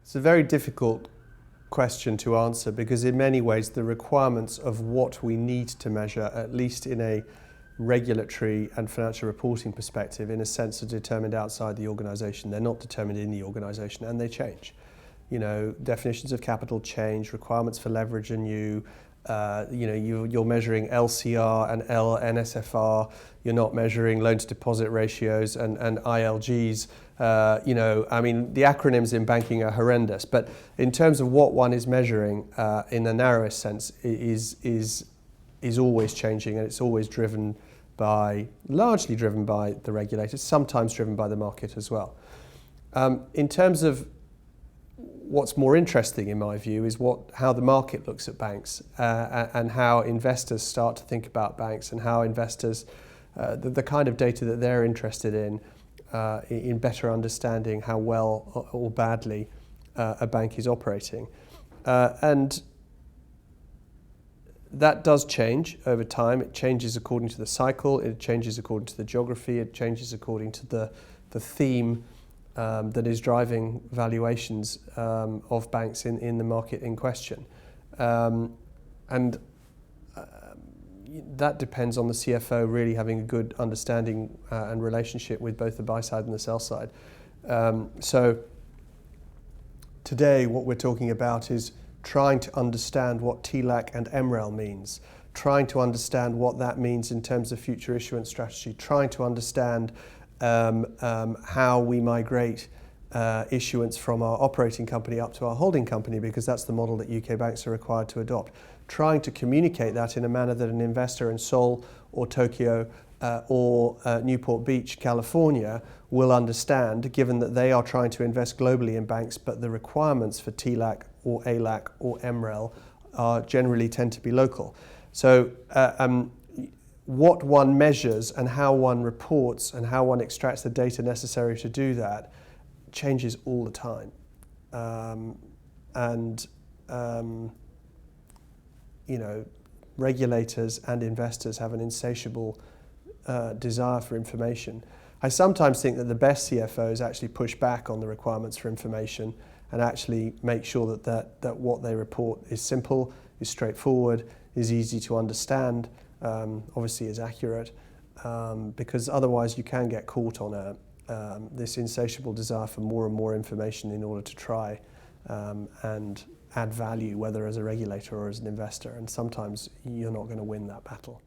It's a very difficult question to answer because in many ways the requirements of what we need to measure, at least in a regulatory and financial reporting perspective, in a sense are determined outside the organisation. They're not determined in the organisation, and they change. You know, definitions of capital change, requirements for leverage are new. You're measuring LCR and NSFR. You're not measuring loan to deposit ratios and ILGs. I mean, the acronyms in banking are horrendous, but in terms of what one is measuring in the narrowest sense is always changing, and it's always largely driven by the regulators, sometimes driven by the market as well. In terms of what's more interesting, in my view, is how the market looks at banks and how investors start to think about banks, and how investors, the kind of data that they're interested in better understanding how well or badly a bank is operating. And that does change over time. It changes according to the cycle, it changes according to the geography, it changes according to the theme that is driving valuations of banks in the market in question. That depends on the CFO really having a good understanding and relationship with both the buy side and the sell side. So today what we're talking about is trying to understand what TLAC and MREL means, trying to understand what that means in terms of future issuance strategy, trying to understand how we migrate issuance from our operating company up to our holding company, because that's the model that UK banks are required to adopt. Trying to communicate that in a manner that an investor in Seoul or Tokyo or Newport Beach, California will understand, given that they are trying to invest globally in banks, but the requirements for TLAC or ALAC or MREL generally tend to be local. So what one measures and how one reports and how one extracts the data necessary to do that changes all the time. Regulators and investors have an insatiable desire for information. I sometimes think that the best CFOs actually push back on the requirements for information and actually make sure that what they report is simple, is straightforward, is easy to understand, obviously is accurate, because otherwise you can get caught on this insatiable desire for more and more information in order to try and add value, whether as a regulator or as an investor, and sometimes you're not going to win that battle.